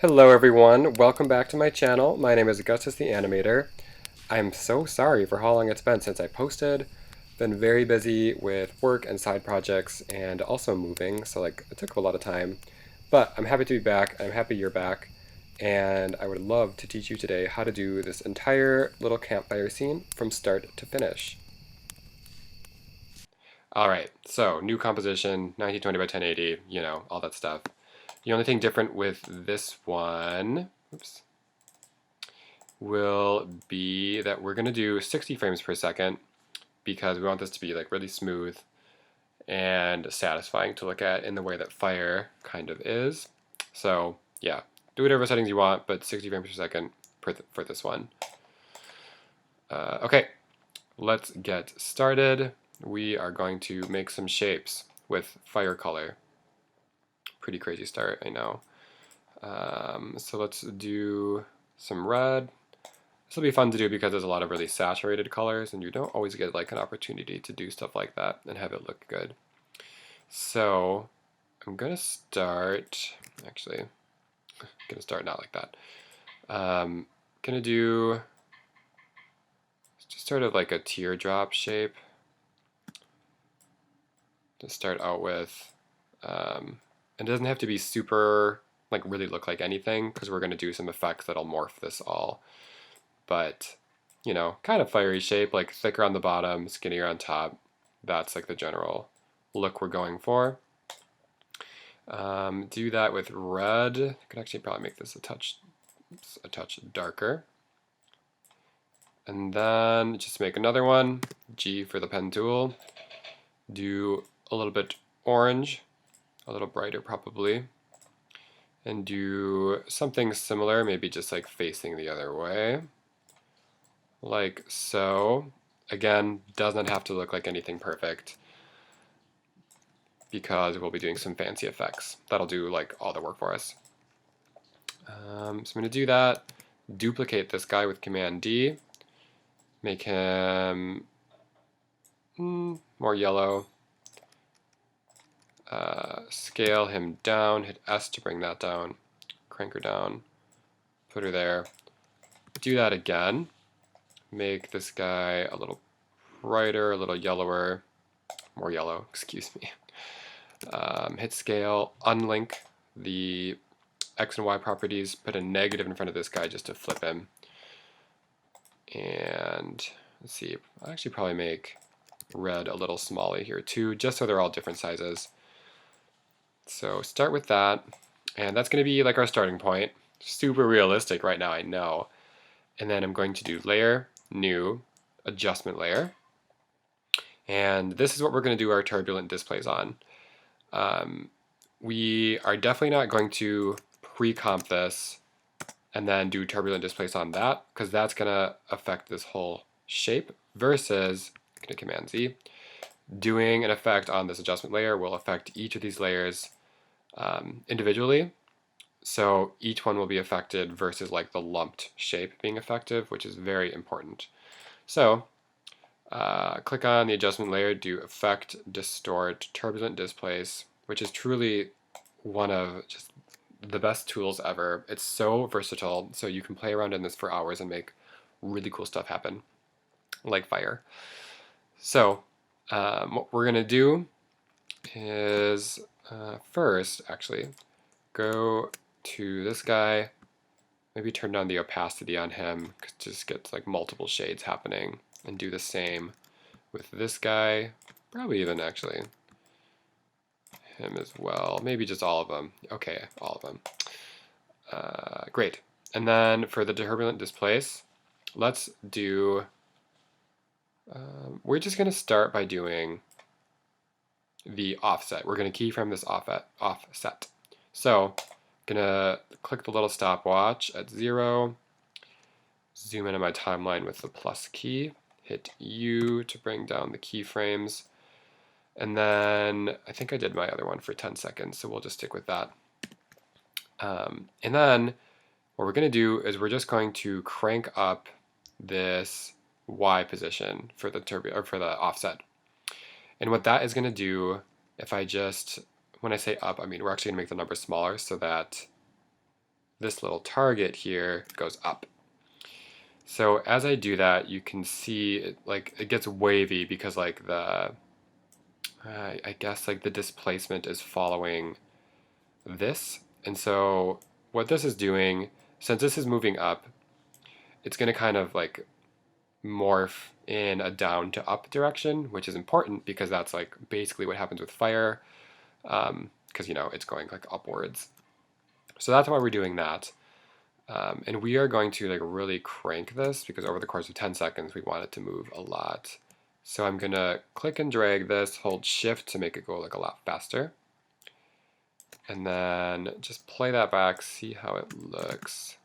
Hello everyone, welcome back to my channel. My name is Augustus the Animator. I'm so sorry for how long it's been since I posted. Been very busy with work and side projects and also moving, so it took a lot of time. But I'm happy to be back, I'm happy you're back, and I would love to teach you today how to do this entire little campfire scene from start to finish. Alright, so new composition, 1920 by 1080, all that stuff. The only thing different with this one, oops, will be that we're going to do 60 frames per second because we want this to be really smooth and satisfying to look at in the way that Fire kind of is. So yeah, do whatever settings you want, but 60 frames per second for this one. Okay, let's get started. We are going to make some shapes with Fire color. Pretty crazy start, I know. So let's do some red. This will be fun to do because there's a lot of really saturated colors and you don't always get an opportunity to do stuff like that and have it look good. So I'm gonna start, actually, not like that. Gonna do just sort of like a teardrop shape to start out with. It doesn't have to be super, really look like anything because we're gonna do some effects that'll morph this all. But, kind of fiery shape, thicker on the bottom, skinnier on top. That's the general look we're going for. Do that with red. I could actually probably make this a touch darker. And then just make another one, G for the pen tool. Do a little bit orange, a little brighter probably. And do something similar, maybe just facing the other way. Like so. Again, does not have to look like anything perfect because we'll be doing some fancy effects. That'll do all the work for us. So I'm going to do that, duplicate this guy with Command D, make him more yellow, scale him down, hit S to bring that down, crank her down, put her there, do that again, make this guy a little brighter, a little yellower, more yellow, excuse me. Hit scale, unlink the X and Y properties, put a negative in front of this guy just to flip him. And let's see, I'll actually probably make red a little smaller here too, just so they're all different sizes. So start with that, and that's going to be our starting point. Super realistic right now, I know. And then I'm going to do layer, new, adjustment layer. And this is what we're going to do our turbulent displays on. We are definitely not going to pre-comp this and then do turbulent displace on that because that's going to affect this whole shape versus, I'm going to Command Z, doing an effect on this adjustment layer will affect each of these layers individually. So each one will be affected versus the lumped shape being effective, which is very important. So click on the adjustment layer, do Effect, Distort, Turbulent Displace, which is truly one of just the best tools ever. It's so versatile, so you can play around in this for hours and make really cool stuff happen, like Fire. So what we're going to do is first, actually, go to this guy, maybe turn down the opacity on him, because it just gets multiple shades happening, and do the same with this guy, probably even actually him as well, maybe just all of them. Okay, all of them. Great. And then for the turbulent displace, let's do, we're just going to start by doing the offset. We're going to keyframe this offset. So I'm going to click the little stopwatch at 0, zoom into my timeline with the plus key, hit U to bring down the keyframes, and then I think I did my other one for 10 seconds, so we'll just stick with that. And then what we're going to do is we're just going to crank up this Y position for the offset. And what that is going to do, if I just, when I say up, I mean we're actually going to make the number smaller so that this little target here goes up. So as I do that, you can see it gets wavy because like I guess like the displacement is following this. And so what this is doing, since this is moving up, it's going to kind of like morph in a down to up direction, which is important because that's like basically what happens with fire, because it's going like upwards. So that's why we're doing that. And we are going to like really crank this because over the course of 10 seconds, we want it to move a lot. So I'm gonna click and drag this, hold shift to make it go like a lot faster. And then just play that back, see how it looks.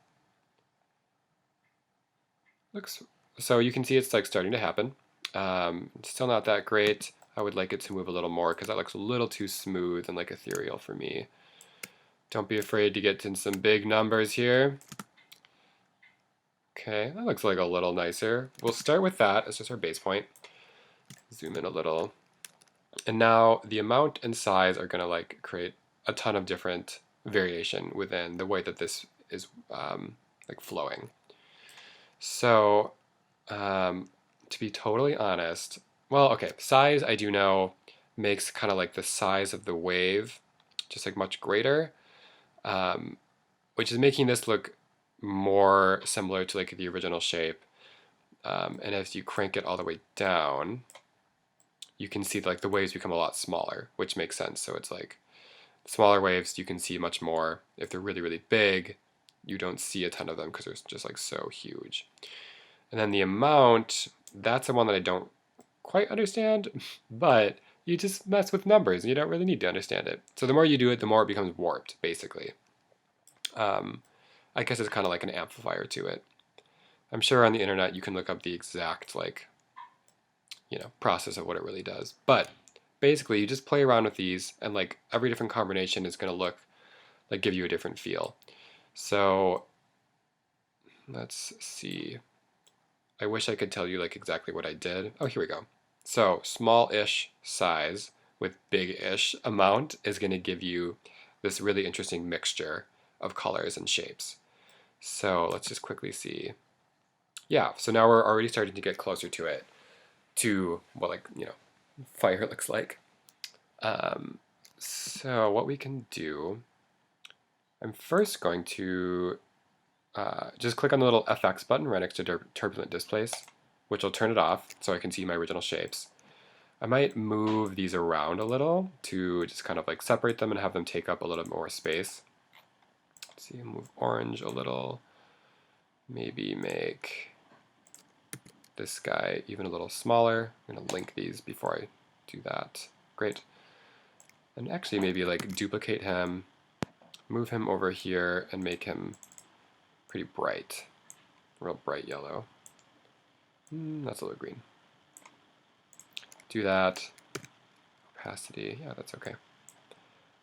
So you can see it's like starting to happen. It's still not that great. I would like it to move a little more because that looks a little too smooth and like ethereal for me. Don't be afraid to get to some big numbers here. Okay, that looks like a little nicer. We'll start with that as just our base point. Zoom in a little. And now the amount and size are gonna like create a ton of different variation within the way that this is like flowing. So to be totally honest, well, okay, size I do know makes kind of like the size of the wave just like much greater, which is making this look more similar to like the original shape. And as you crank it all the way down, you can see like the waves become a lot smaller, which makes sense. So it's like smaller waves you can see much more. If they're really, really big, you don't see a ton of them because they're just like so huge. And then the amount, that's the one that I don't quite understand, but you just mess with numbers and you don't really need to understand it. So the more you do it, the more it becomes warped, basically. I guess it's kind of like an amplifier to it. I'm sure on the internet you can look up the exact like, process of what it really does. But basically you just play around with these and like every different combination is going to look like give you a different feel. So let's see. I wish I could tell you like exactly what I did. Oh, here we go. So small-ish size with big-ish amount is going to give you this really interesting mixture of colors and shapes. So let's just quickly see. Yeah, so now we're already starting to get closer to it, to what like, fire looks like. So what we can do, I'm first going to just click on the little FX button right next to Turbulent Displace, which will turn it off so I can see my original shapes. I might move these around a little to just kind of like separate them and have them take up a little more space. Let's see, move orange a little. Maybe make this guy even a little smaller. I'm going to link these before I do that. Great. And actually maybe like duplicate him, move him over here and make him pretty bright, real bright yellow. That's a little green. Do that. Opacity, yeah, that's okay.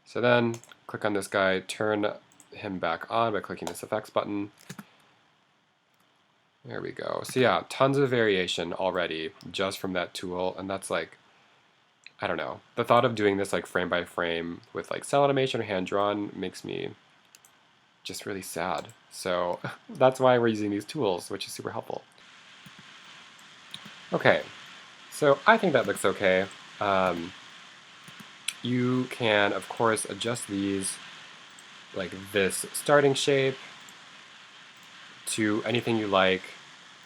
So then click on this guy, turn him back on by clicking this effects button. There we go. So yeah, tons of variation already just from that tool, and that's like, I don't know. The thought of doing this like frame by frame with like cell animation or hand drawn makes me just really sad. So that's why we're using these tools, which is super helpful. Okay, so I think that looks okay. You can, of course, adjust these, like this starting shape, to anything you like.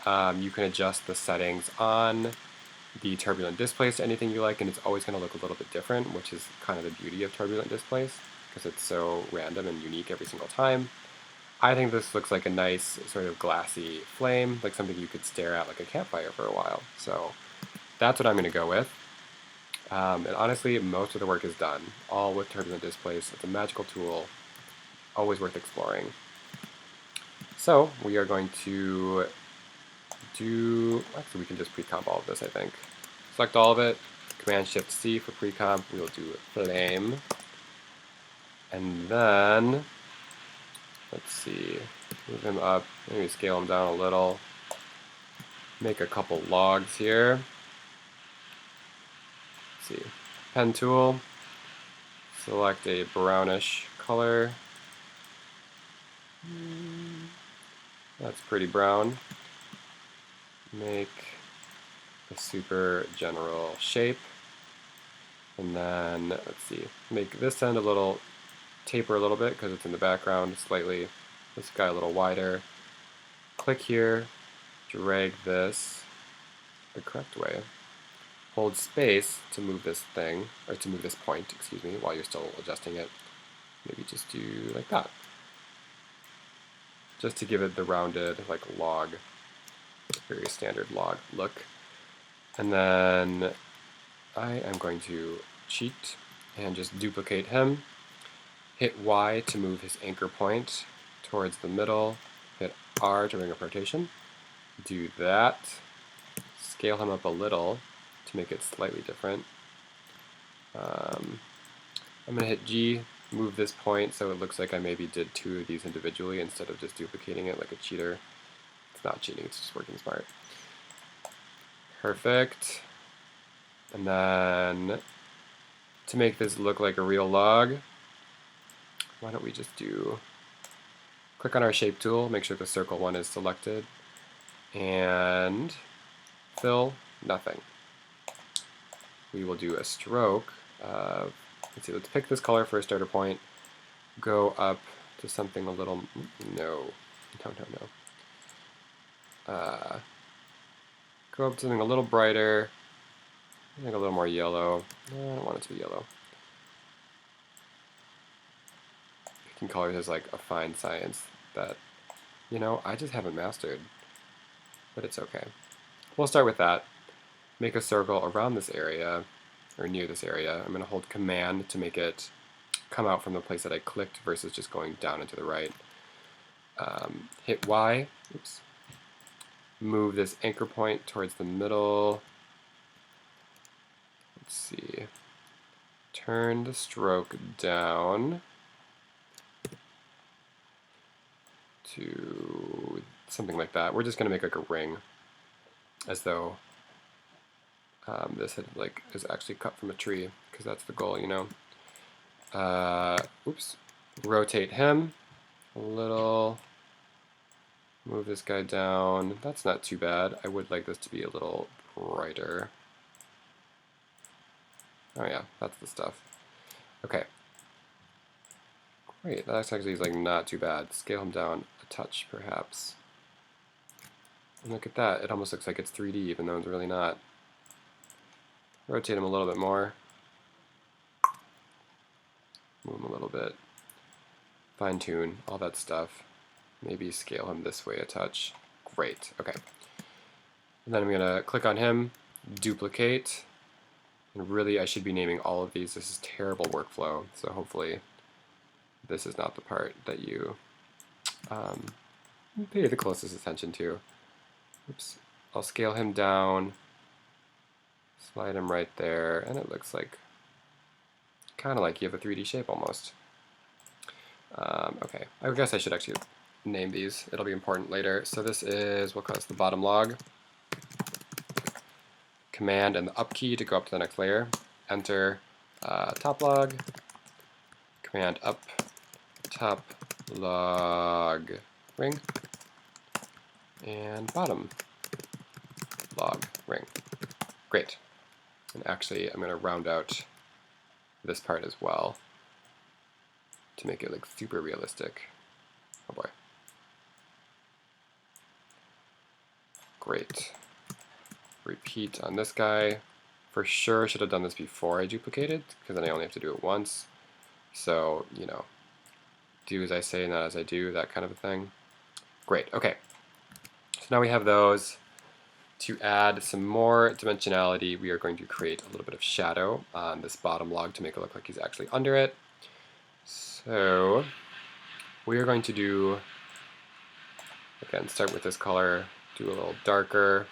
You can adjust the settings on the Turbulent Displace to anything you like, and it's always going to look a little bit different, which is kind of the beauty of Turbulent Displace, because it's so random and unique every single time. I think this looks like a nice sort of glassy flame, like something you could stare at like a campfire for a while. So that's what I'm going to go with. And honestly, most of the work is done, all with Turbulent Displace. It's a magical tool, always worth exploring. So we are going to actually we can just pre-comp all of this, I think. Select all of it, Command-Shift-C for pre-comp, we'll do flame. And then, let's see, move him up, maybe scale him down a little. Make a couple logs here. Let's see, pen tool, select a brownish color. That's pretty brown. Make a super general shape. And then, let's see, make this end a little, taper a little bit because it's in the background slightly. This guy a little wider. Click here, drag this the correct way. Hold space to move this thing, or to move this point, excuse me, while you're still adjusting it. Maybe just do like that. Just to give it the rounded, like log, very standard log look. And then I am going to cheat and just duplicate him. Hit Y to move his anchor point towards the middle. Hit R to bring up rotation. Do that. Scale him up a little to make it slightly different. I'm going to hit G, move this point so it looks like I maybe did two of these individually instead of just duplicating it like a cheater. It's not cheating, it's just working smart. Perfect. And then to make this look like a real log, why don't we just click on our shape tool, make sure the circle one is selected, and fill, nothing. We will do a stroke of, let's pick this color for a starter point, go up to something a little, no. Go up to something a little brighter, I think a little more yellow. No, I don't want it to be yellow. Picking colors is like a fine science that, I just haven't mastered, but it's okay. We'll start with that. Make a circle around this area, or near this area. I'm going to hold Command to make it come out from the place that I clicked versus just going down and to the right. Hit Y, oops. Move this anchor point towards the middle. Let's see. Turn the stroke down to something like that. We're just going to make like a ring, as though this is actually cut from a tree, because that's the goal, Oops. Rotate him a little. Move this guy down. That's not too bad. I would like this to be a little brighter. Oh yeah, that's the stuff. Okay. Great, that actually is not too bad. Scale him down a touch, perhaps. And look at that, it almost looks like it's 3D, even though it's really not. Rotate him a little bit more. Move him a little bit. Fine tune, all that stuff. Maybe scale him this way a touch. Great, okay. And then I'm gonna click on him, duplicate, and really I should be naming all of these. This is terrible workflow, so hopefully this is not the part that you pay the closest attention to. Oops. I'll scale him down, slide him right there, and it looks like kind of like you have a 3D shape almost. Okay, I guess I should actually name these. It'll be important later. So this is, we'll call this the bottom log. Command and the up key to go up to the next layer. Enter top log. Command up, top log ring. And bottom log ring. Great. And actually, I'm going to round out this part as well to make it look super realistic. Oh boy. Great. Repeat on this guy. For sure should have done this before I duplicated, because then I only have to do it once. So, do as I say, not as I do, that kind of a thing. Great, okay. So now we have those. To add some more dimensionality, we are going to create a little bit of shadow on this bottom log to make it look like he's actually under it. So we are going to do, again, start with this color, do a little darker.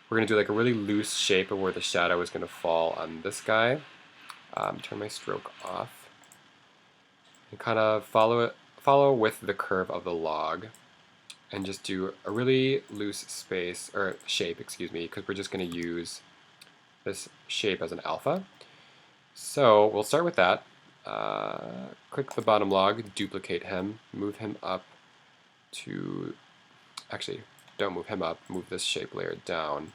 We're going to do like a really loose shape of where the shadow is going to fall on this guy. Turn my stroke off and kind of follow with the curve of the log. And just do a really loose shape, excuse me, because we're just going to use this shape as an alpha. So we'll start with that. Click the bottom log, duplicate him, move him up to actually, don't move him up, move this shape layer down.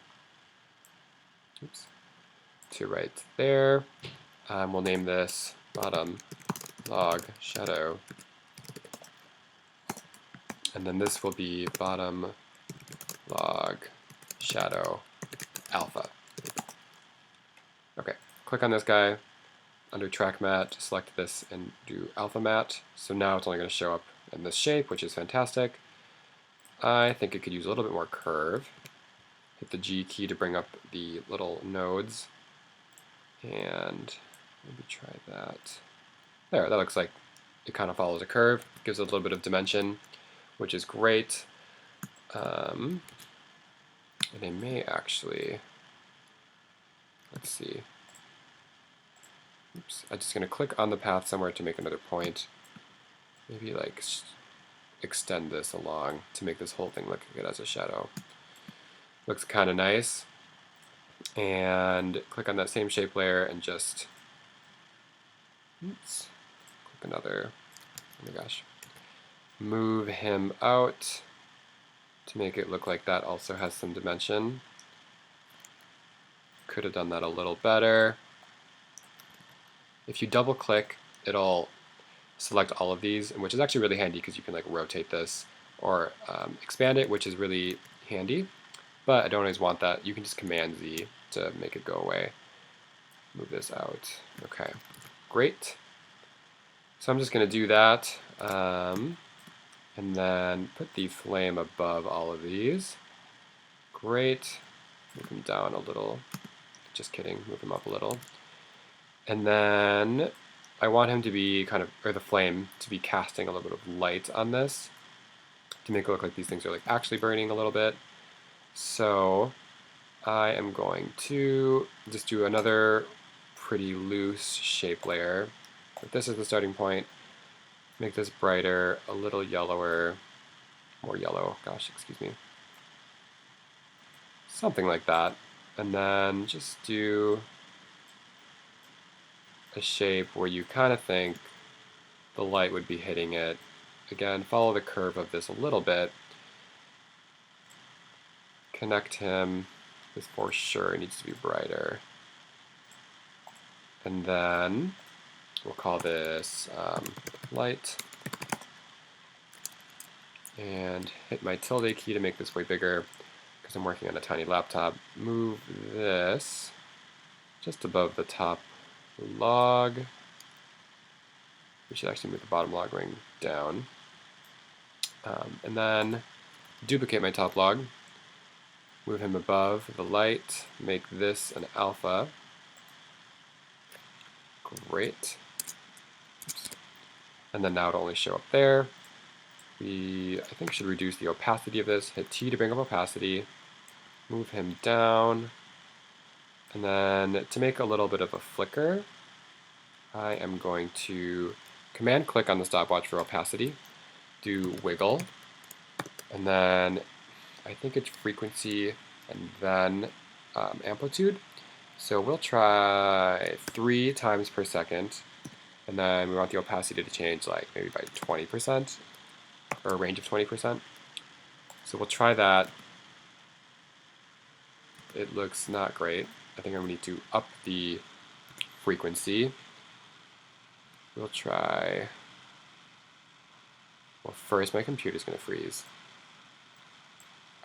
Oops. To right there. We'll name this bottom log shadow. And then this will be bottom log shadow alpha. Okay, click on this guy. Under track matte, select this and do alpha matte. So now it's only going to show up in this shape, which is fantastic. I think it could use a little bit more curve. Hit the G key to bring up the little nodes. And maybe try that. There, that looks like it kind of follows a curve. Gives it a little bit of dimension, which is great. And I may actually, let's see. Oops, I'm just going to click on the path somewhere to make another point. Maybe like extend this along to make this whole thing look good as a shadow. Looks kind of nice. And click on that same shape layer and just, oops, click another, oh my gosh, move him out to make it look like that also has some dimension. Could have done that a little better. If you double click, it'll select all of these, which is actually really handy because you can like rotate this or expand it, which is really handy. But I don't always want that. You can just Command Z to make it go away. Move this out. Okay, great. So I'm just going to do that, and then put the flame above all of these. Great. Move them down a little. Just kidding. Move them up a little. And then I want him to be kind of, or the flame to be casting a little bit of light on this to make it look like these things are like actually burning a little bit. So I am going to just do another pretty loose shape layer. But this is the starting point. Make this brighter, a little yellower, more yellow, gosh, excuse me. Something like that. And then just do a shape where you kind of think the light would be hitting it. Again, follow the curve of this a little bit. Connect him. This for sure needs to be brighter. And then we'll call this light. And hit my tilde key to make this way bigger because I'm working on a tiny laptop. Move this just above the top log. We should actually move the bottom log ring down. And then duplicate my top log. Move him above the light. Make this an alpha. Great. Oops. And then now it'll only show up there. We, I think, should reduce the opacity of this. Hit T to bring up opacity. Move him down. And then to make a little bit of a flicker, I am going to Command click on the stopwatch for opacity. Do wiggle. And then I think it's frequency and then amplitude. So we'll try 3 times per second. And then we want the opacity to change like maybe by 20%. Or a range of 20%. So we'll try that. It looks not great. I think I'm going to need to up the frequency. We'll try, well, first my computer's going to freeze.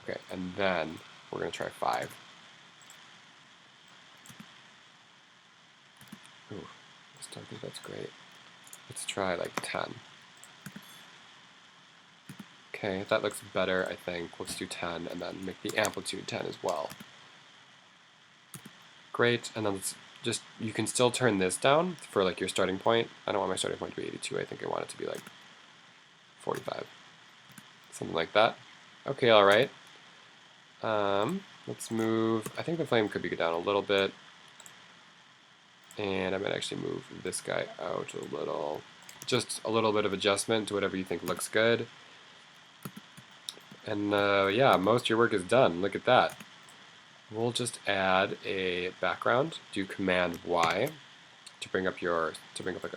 Okay, and then we're going to try 5. Ooh, I just don't think that's great. Let's try like 10. Okay, that looks better, I think. Let's do 10 and then make the amplitude 10 as well. Great, and then let's just, you can still turn this down for like your starting point. I don't want my starting point to be 82, I think I want it to be like 45. Something like that. Okay, alright. Let's move, I think the flame could be down a little bit. And I might actually move this guy out a little. Just a little bit of adjustment to whatever you think looks good. And yeah, most of your work is done. Look at that. We'll just add a background. Do Command Y to bring up like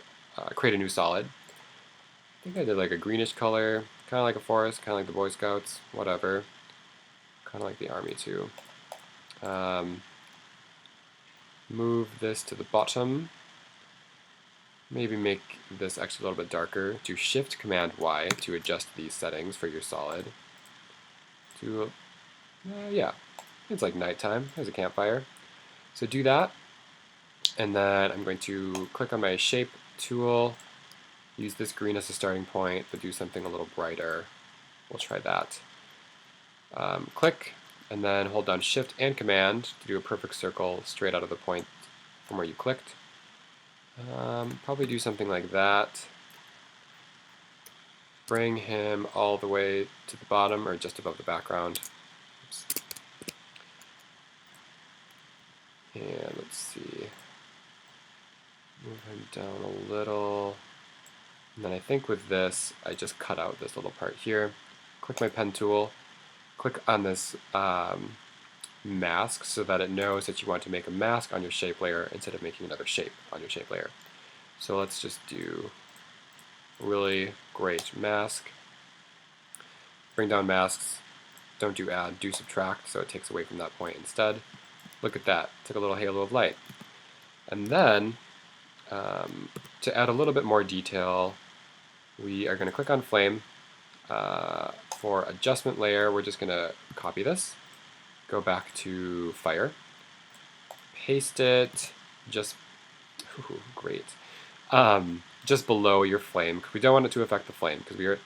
create a new solid. I think I did like a greenish color, Kind of like a forest, kind of like the Boy Scouts, whatever. Kind of like the army too. Move this to the bottom. Maybe make this actually a little bit darker. Do Shift Command Y to adjust these settings for your solid. Yeah, it's like nighttime. There's a campfire. So do that, and then I'm going to click on my shape tool, use this green as a starting point, but do something a little brighter. We'll try that. Click, and then hold down Shift and Command to do a perfect circle straight out of the point from where you clicked. Probably do something like that. Bring him all the way to the bottom, or just above the background. Oops. And let's see. Move him down a little. And then I think with this, I just cut out this little part here. Click my pen tool. Click on this mask so that it knows that you want to make a mask on your shape layer instead of making another shape on your shape layer. So let's just do a really great mask. Bring down masks. Don't do add, do subtract, so it takes away from that point instead. Look at that. It's like a little halo of light. And then, to add a little bit more detail, we are going to click on Flame. For adjustment layer, we're just going to copy this, go back to Fire, paste it just, great, just below your flame, because we don't want it to affect the flame, because it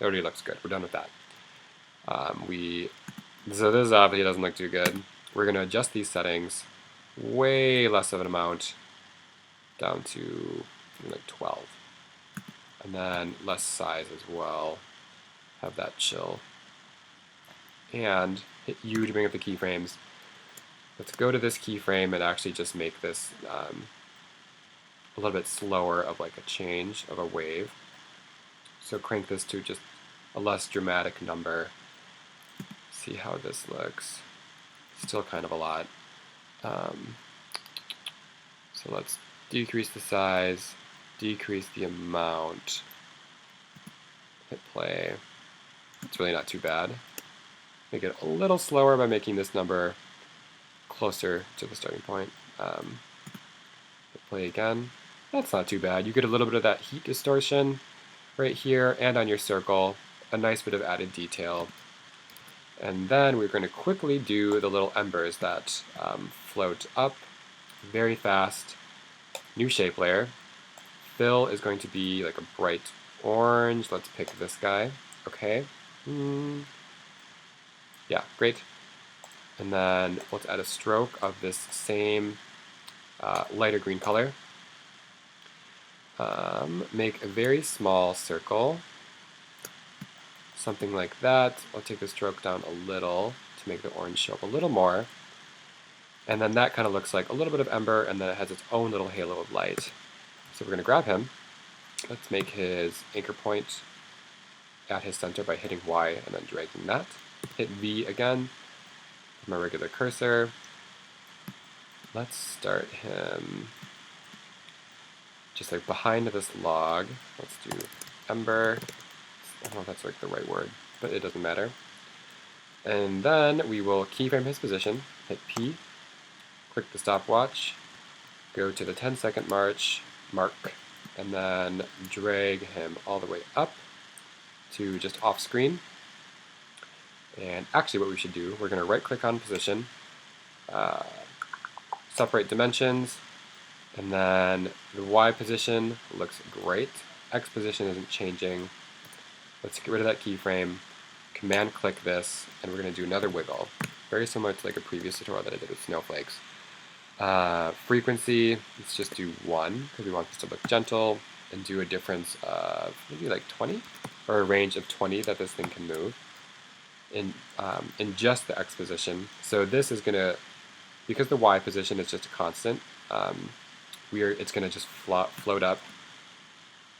already looks good. We're done with that. So this obviously doesn't look too good. We're going to adjust these settings, way less of an amount, down to like 12. And then less size as well. Have that chill. And hit U to bring up the keyframes. Let's go to this keyframe and actually just make this a little bit slower of like a change of a wave. So crank this to just a less dramatic number. See how this looks. Still kind of a lot. So let's decrease the size, decrease the amount, hit play. It's really not too bad. Make it a little slower by making this number closer to the starting point. Hit play again. That's not too bad. You get a little bit of that heat distortion right here and on your circle, a nice bit of added detail. And then we're going to quickly do the little embers that float up very fast. New shape layer. Fill is going to be like a bright orange. Let's pick this guy. Okay. Yeah, great. And then let's add a stroke of this same lighter green color. Make a very small circle. Something like that. I'll take the stroke down a little to make the orange show up a little more. And then that kind of looks like a little bit of ember, and then it has its own little halo of light. So we're going to grab him. Let's make his anchor point at his center by hitting Y and then dragging that. Hit V again with my regular cursor. Let's start him just like behind this log. Let's do ember. I don't know if that's like the right word, but it doesn't matter. And then we will keyframe his position, hit P, click the stopwatch, go to the 10-second mark, and then drag him all the way up to just off screen. And actually what we should do, we're going to right click on position, separate dimensions, and then the Y position looks great. X position isn't changing. Let's get rid of that keyframe, command click this, and we're going to do another wiggle. Very similar to like a previous tutorial that I did with snowflakes. Frequency, let's just do 1, because we want this to look gentle, and do a difference of maybe like 20, or a range of 20 that this thing can move in just the X position. So this is going to, because the Y position is just a constant, it's going to just float up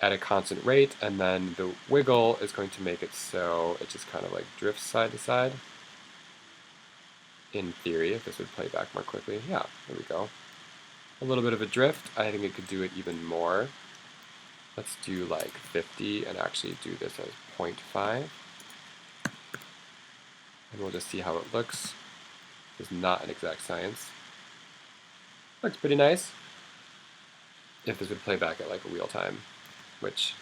at a constant rate, and then the wiggle is going to make it so it just kind of like drifts side to side. In theory, if this would play back more quickly. Yeah, there we go. A little bit of a drift. I think it could do it even more. Let's do like 50 and actually do this as 0.5. And we'll just see how it looks. It's not an exact science. Looks pretty nice. If this would play back at like real time, which,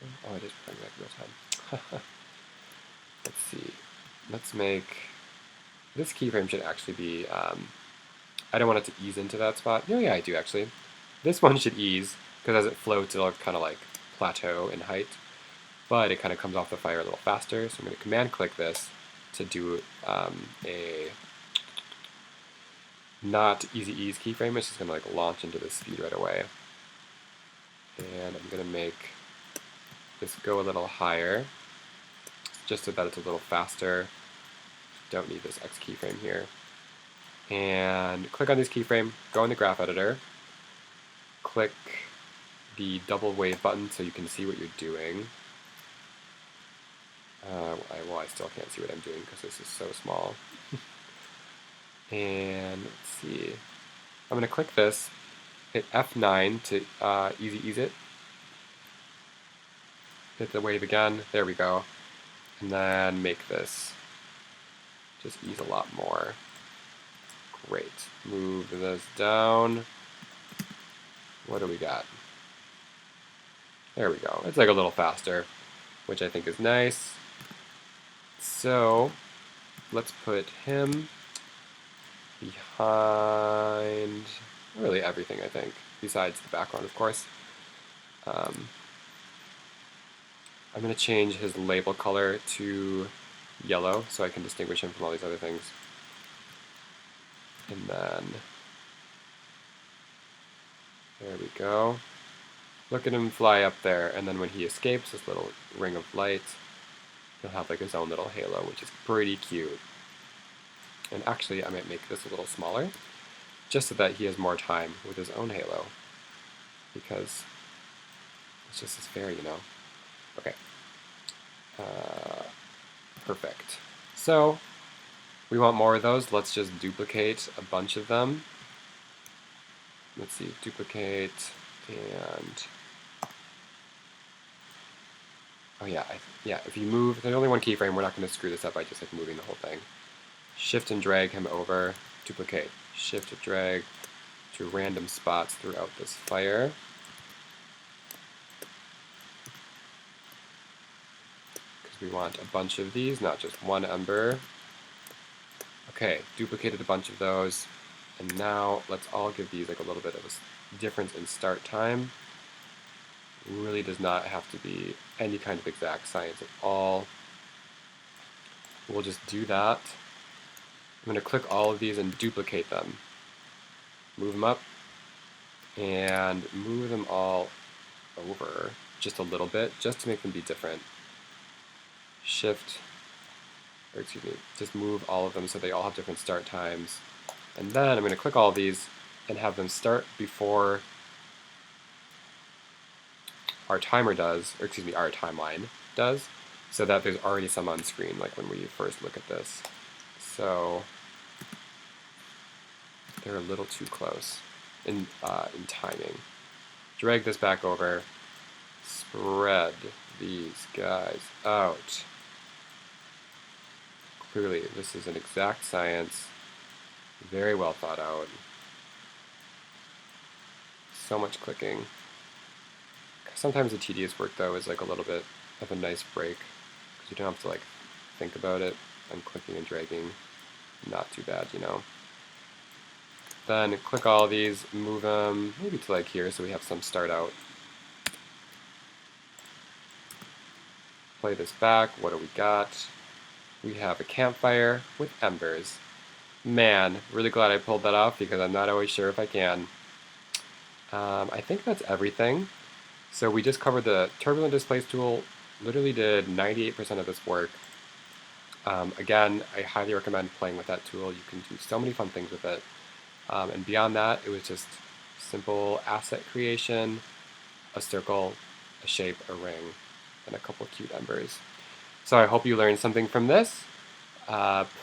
oh, it is playing back real time. Let's see. Let's make, this keyframe should actually be, I don't want it to ease into that spot. No, yeah, I do actually. This one should ease, because as it floats, it'll kind of like plateau in height, but it kind of comes off the fire a little faster. So I'm going to command click this to do a not easy ease keyframe. It's just going to like launch into this speed right away. And I'm going to make this go a little higher, just so that it's a little faster. Don't need this X keyframe here. And click on this keyframe, go in the graph editor, click the double wave button so you can see what you're doing. Well, I still can't see what I'm doing because this is so small. And let's see. I'm going to click this, hit F9 to easy ease it. Hit the wave again, there we go. And then make this just ease a lot more. Great. Move this down. What do we got? There we go. It's like a little faster, which I think is nice. So let's put him behind really everything, I think, besides the background, of course. I'm going to change his label color to yellow so I can distinguish him from all these other things. And then, there we go. Look at him fly up there, and then when he escapes this little ring of light, he'll have like his own little halo, which is pretty cute. And actually, I might make this a little smaller, just so that he has more time with his own halo, because it's just as fair, you know. Okay. Perfect. So, we want more of those. Let's just duplicate a bunch of them. Let's see, duplicate, and oh yeah, if you move, there's only one keyframe, we're not going to screw this up by just like moving the whole thing. Shift and drag him over, duplicate, shift and drag to random spots throughout this fire. Because we want a bunch of these, not just one ember. Okay, duplicated a bunch of those, and now let's all give these like a little bit of a difference in start time. Really does not have to be any kind of exact science at all. We'll just do that. I'm going to click all of these and duplicate them. Move them up, and move them all over just a little bit, just to make them be different. Shift, or excuse me, just move all of them so they all have different start times. And then I'm going to click all of these and have them start before our timer does, or excuse me, our timeline does, so that there's already some on screen, like when we first look at this. So they're a little too close in timing. Drag this back over, spread these guys out. Clearly, this is an exact science, very well thought out. So much clicking. Sometimes the tedious work, though, is like a little bit of a nice break, because you don't have to like think about it, and clicking and dragging, not too bad, you know. Then click all these, move them maybe to like here, so we have some start out. Play this back. What do we got? We have a campfire with embers. Man, really glad I pulled that off, because I'm not always sure if I can. I think that's everything. So we just covered the Turbulent Displace tool, literally did 98% of this work. Again, I highly recommend playing with that tool. You can do so many fun things with it. And beyond that, it was just simple asset creation, a circle, a shape, a ring, and a couple of cute embers. So I hope you learned something from this.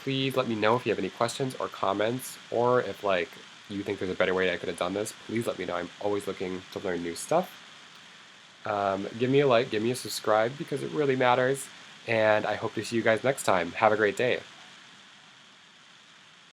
Please let me know if you have any questions or comments, or if like you think there's a better way I could have done this. Please let me know. I'm always looking to learn new stuff. Give me a like, give me a subscribe because it really matters. And I hope to see you guys next time. Have a great day.